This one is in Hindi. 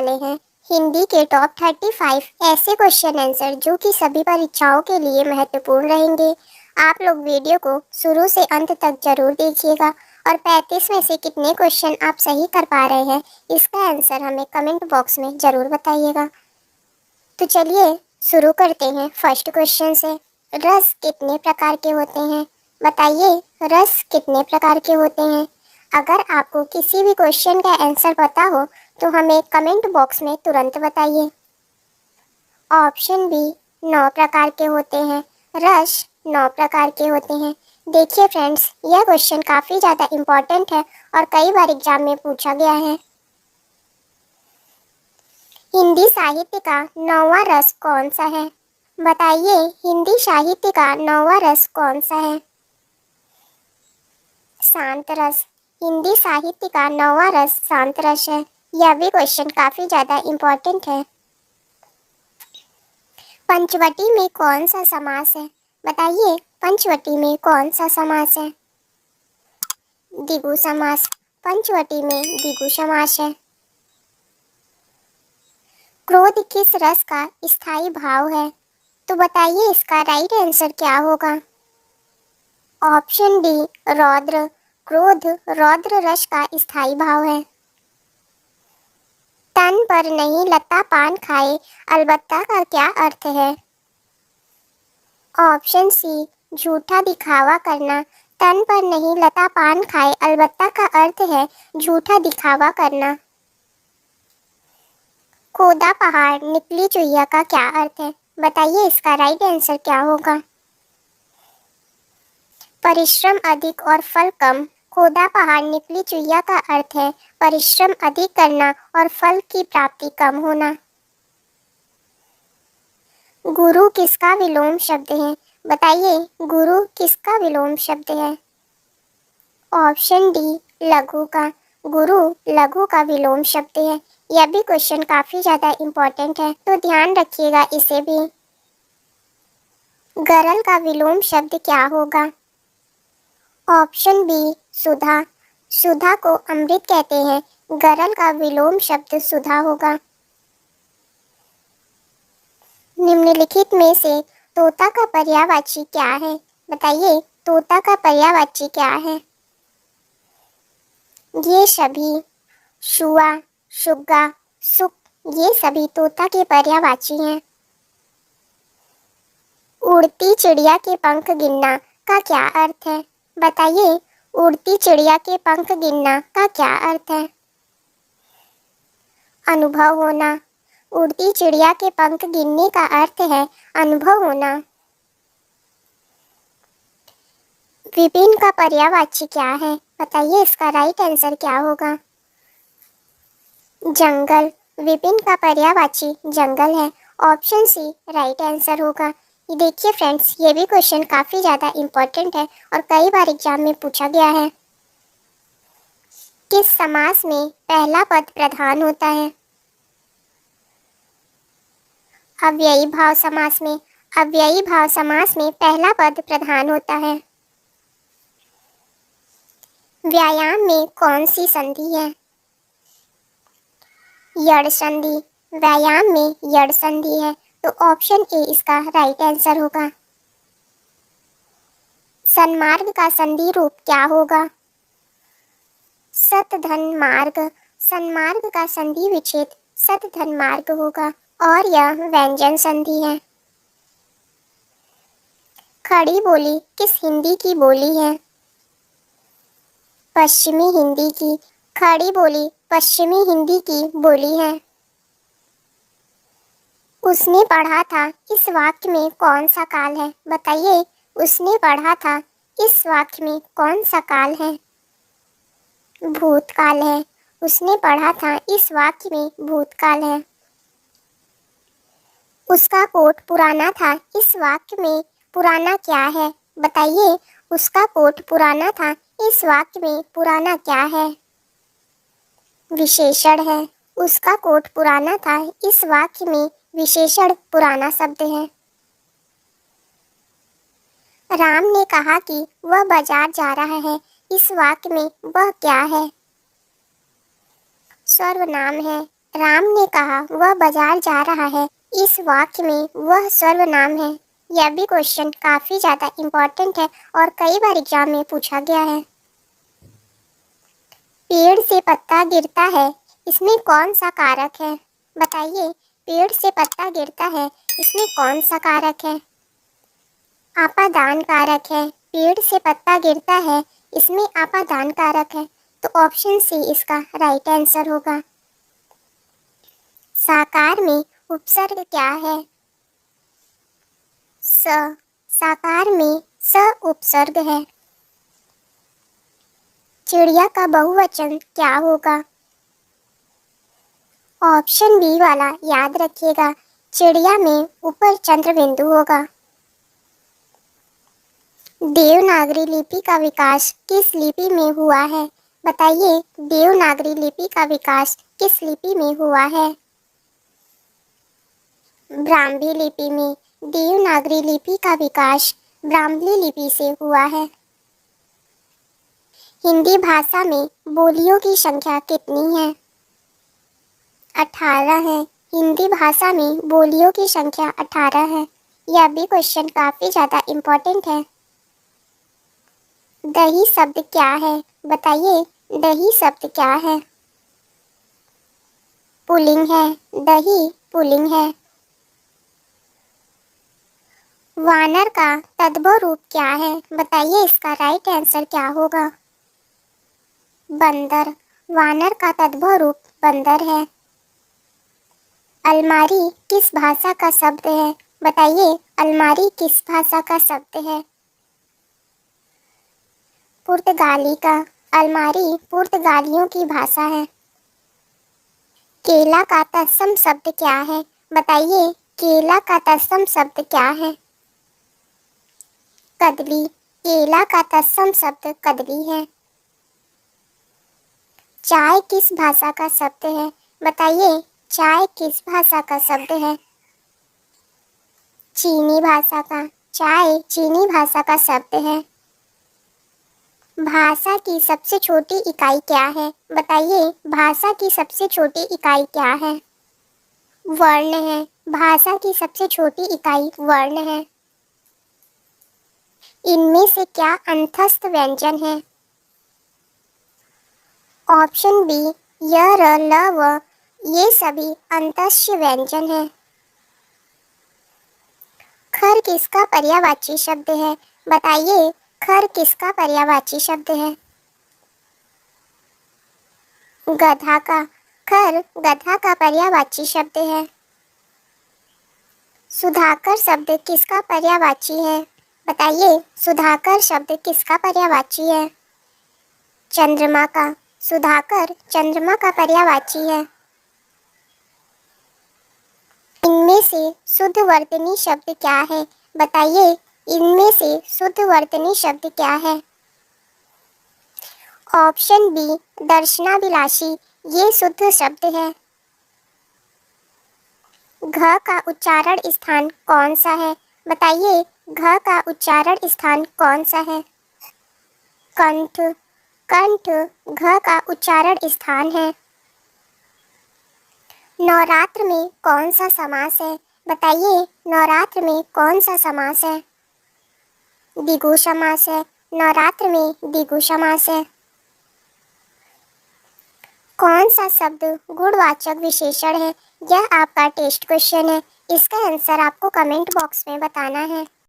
वाले हैं हिंदी के टॉप 35 ऐसे क्वेश्चन आंसर जो कि सभी परीक्षाओं के लिए महत्वपूर्ण रहेंगे। आप लोग वीडियो को शुरू से अंत तक जरूर देखिएगा और 35 में से कितने क्वेश्चन आप सही कर पा रहे हैं इसका आंसर हमें कमेंट बॉक्स में जरूर बताइएगा। तो चलिए शुरू करते हैं फर्स्ट क्वेश्चन से। रस कितने प्रकार के होते हैं? बताइए, रस कितने प्रकार के होते हैं? अगर आपको किसी भी क्वेश्चन का आंसर पता हो तो हमें कमेंट बॉक्स में तुरंत बताइए। ऑप्शन बी, 9 प्रकार के होते हैं। रस 9 प्रकार के होते हैं। देखिए फ्रेंड्स, यह क्वेश्चन काफ़ी ज़्यादा इम्पोर्टेंट है और कई बार एग्जाम में पूछा गया है। हिंदी साहित्य का 9वां रस कौन सा है? बताइए, हिंदी साहित्य का 9वां रस कौन सा है? शांत रस। हिंदी साहित्य का 9वां रस शांत रस है। यह भी क्वेश्चन काफी ज्यादा इम्पोर्टेंट है। पंचवटी में कौन सा समास है? बताइए, पंचवटी में कौन सा समास है? द्विगु समास। पंचवटी में द्विगु समास है। क्रोध किस रस का स्थायी भाव है? तो बताइए, इसका राइट आंसर क्या होगा? ऑप्शन डी, रौद्र। क्रोध रौद्र रस का स्थायी भाव है। तन पर नहीं लता पान खाए अलबत्ता का क्या अर्थ है? ऑप्शन सी, झूठा दिखावा करना। तन पर नहीं लता पान खाए अलबत्ता का अर्थ है झूठा दिखावा करना। खोदा पहाड़ निकली चुहिया का क्या अर्थ है? बताइए, इसका राइट आंसर क्या होगा? परिश्रम अधिक और फल कम। खोदा पहाड़ निकली चुहिया का अर्थ है परिश्रम अधिक करना और फल की प्राप्ति कम होना। गुरु किसका विलोम शब्द है? बताइए, गुरु किसका विलोम शब्द है? ऑप्शन डी, लघु का। गुरु लघु का विलोम शब्द है। यह भी क्वेश्चन काफी ज्यादा इम्पोर्टेंट है, तो ध्यान रखिएगा इसे भी। गरल का विलोम शब्द क्या होगा? ऑप्शन बी, सुधा। सुधा को अमृत कहते हैं। गरल का विलोम शब्द सुधा होगा। निम्नलिखित में से तोता का पर्यायवाची क्या है? बताइए, तोता का पर्यायवाची क्या है? ये सभी, शुआ, शुग्गा, सुक, ये सभी तोता के पर्यायवाची हैं। उड़ती चिड़िया के पंख गिनना का क्या अर्थ है? बताइए, उड़ती चिड़िया के पंख गिनना का क्या अर्थ है? अनुभव होना। उड़ती चिड़िया के पंख गिनने का अर्थ है अनुभव होना। विपिन का पर्यायवाची क्या है? बताइए, इसका राइट आंसर क्या होगा? जंगल। विपिन का पर्यायवाची जंगल है। ऑप्शन सी राइट आंसर होगा। ये देखिए फ्रेंड्स, ये भी क्वेश्चन काफी ज्यादा इम्पोर्टेंट है और कई बार एग्जाम में पूछा गया है। किस समास में पहला पद प्रधान होता है? अव्ययी भाव समास में। अव्ययी भाव समास में पहला पद प्रधान होता है। व्यायाम में कौन सी संधि है? यड़ संधि। व्यायाम में यड़ संधि है, तो ऑप्शन ए इसका राइट आंसर होगा। सन्मार्ग का संधि रूप क्या होगा? सत धन मार्ग। सन्मार्ग का संधि विच्छेद सत धन मार्ग होगा और यह व्यंजन संधि है। खड़ी बोली किस हिंदी की बोली है? पश्चिमी हिंदी की। खड़ी बोली पश्चिमी हिंदी की बोली है। उसने पढ़ा था इस वाक्य में कौन सा काल है? बताइए, उसने पढ़ा था इस वाक्य में कौन सा काल है? भूतकाल है। उसने पढ़ा था इस वाक्य में भूतकाल है। उसका कोट पुराना था इस वाक्य में पुराना क्या है? बताइए, उसका कोट पुराना था इस वाक्य में पुराना क्या है? विशेषण है। उसका कोट पुराना था इस वाक्य में विशेषण पुराना शब्द है। राम ने कहा कि वह बाजार जा रहा है इस वाक्य में वह क्या है? सर्वनाम है। राम ने कहा वह बाजार जा रहा है। इस वाक्य में वह सर्वनाम है। यह भी क्वेश्चन काफी ज्यादा इम्पोर्टेंट है और कई बार एग्जाम में पूछा गया है। पेड़ से पत्ता गिरता है, इसमें कौन सा कारक है? बताइए, पेड़ से पत्ता गिरता है, इसमें कौन सा कारक है? आपादान कारक है। पेड़ से पत्ता गिरता है, इसमें आपादान कारक है, तो ऑप्शन सी इसका राइट आंसर होगा। साकार में उपसर्ग क्या है? स। साकार में स उपसर्ग है। चिड़िया का बहुवचन क्या होगा? ऑप्शन बी वाला याद रखिएगा, चिड़िया में ऊपर चंद्र बिंदु होगा। देवनागरी लिपि का विकास किस लिपि में हुआ है? बताइए, देवनागरी लिपि का विकास किस लिपि में हुआ है? ब्राह्मी लिपि में। देवनागरी लिपि का विकास ब्राह्मी लिपि से हुआ है। हिंदी भाषा में बोलियों की संख्या कितनी है? 18 है। हिंदी भाषा में बोलियों की संख्या 18 है। यह भी क्वेश्चन काफी ज्यादा इम्पोर्टेंट है। दही शब्द क्या है? बताइए, दही शब्द क्या है? पुल्लिंग है। दही पुल्लिंग है। वानर का तद्भव रूप क्या है? बताइए, इसका राइट आंसर क्या होगा? बंदर। वानर का तद्भव रूप बंदर है। अलमारी किस भाषा का शब्द है? बताइए, अलमारी किस भाषा का शब्द है? पुर्तगाली का। अलमारी पुर्तगालियों की भाषा है। केला का तत्सम शब्द क्या है? बताइए, केला का तत्सम शब्द क्या है? कदली। केला का तत्सम शब्द कदली है। चाय किस भाषा का शब्द है? बताइए, चाय किस भाषा का शब्द है? चीनी भाषा का। चाय चीनी भाषा का शब्द है। भाषा की सबसे छोटी इकाई क्या है? बताइए, भाषा की सबसे छोटी इकाई क्या है? वर्ण है। भाषा की सबसे छोटी इकाई वर्ण है। इनमें से क्या अंतस्थ व्यंजन है? ऑप्शन बी य, र, ल, व ये सभी अंतस्य व्यंजन है। खर किसका पर्यायवाची शब्द है? बताइए, खर किसका पर्यायवाची शब्द है? गधा का। खर गधा का पर्यायवाची शब्द है। सुधाकर शब्द किसका पर्यायवाची है? बताइए, सुधाकर शब्द किसका पर्यायवाची है? चंद्रमा का। सुधाकर चंद्रमा का पर्यायवाची है। इनमें से शुद्ध वर्तनी शब्द क्या है? बताइए, इनमें से शुद्ध वर्तनी शब्द क्या है? ऑप्शन बी दर्शनाभिलाषी ये शुद्ध शब्द है। घ का उच्चारण स्थान कौन सा है? बताइए, घ का उच्चारण स्थान कौन सा है? कंठ। कंठ घ का उच्चारण स्थान है। नवरात्र में कौन सा समास है? बताइए, नवरात्र में कौन सा समास है? द्विगु समास है। नवरात्र में द्विगु समास है। कौन सा शब्द गुणवाचक विशेषण है? यह आपका टेस्ट क्वेश्चन है। इसका आंसर आपको कमेंट बॉक्स में बताना है।